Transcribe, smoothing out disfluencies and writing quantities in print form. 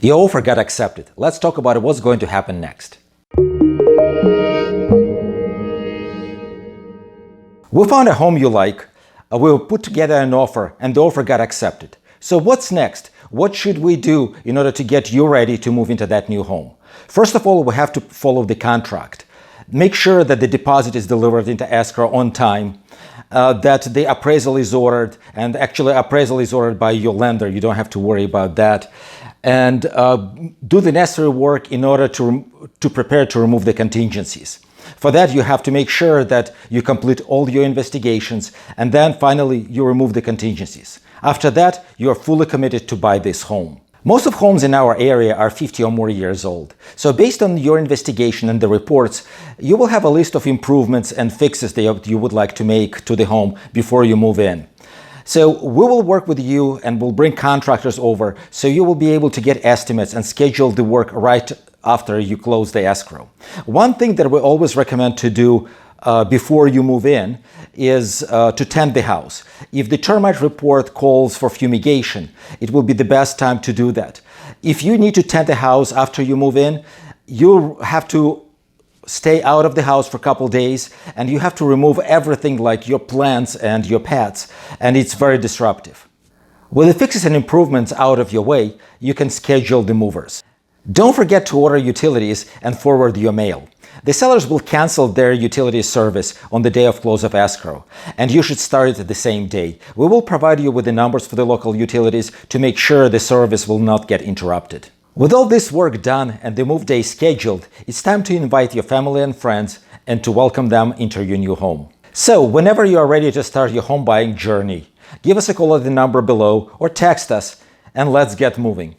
Your offer got accepted. Let's talk about what's going to happen next. We found a home you like. We put together an offer and the offer got accepted. So what's next? What should we do in order to get you ready to move into that new home? First of all, we have to follow the contract. Make sure that the deposit is delivered into escrow on time, that the appraisal is ordered, and actually appraisal is ordered by your lender. You don't have to worry about that. And do the necessary work in order to prepare to remove the contingencies. For that, you have to make sure that you complete all your investigations, and then finally you remove the contingencies. After that, you are fully committed to buy this home. Most of homes in our area are 50 or more years old. So based on your investigation and the reports, you will have a list of improvements and fixes that you would like to make to the home before you move in. So we will work with you and we'll bring contractors over so you will be able to get estimates and schedule the work right after you close the escrow. One thing that we always recommend to do before you move in is to tend the house. If the termite report calls for fumigation, it will be the best time to do that. If you need to tend the house after you move in, you have to stay out of the house for a couple days and you have to remove everything like your plants and your pets, and it's very disruptive. With the fixes and improvements out of your way, you can schedule the movers. Don't forget to order utilities and forward your mail. The sellers will cancel their utility service on the day of close of escrow, and you should start it the same day. We will provide you with the numbers for the local utilities to make sure the service will not get interrupted. With all this work done and the move day scheduled, it's time to invite your family and friends and to welcome them into your new home. So, whenever you are ready to start your home buying journey, give us a call at the number below or text us and let's get moving.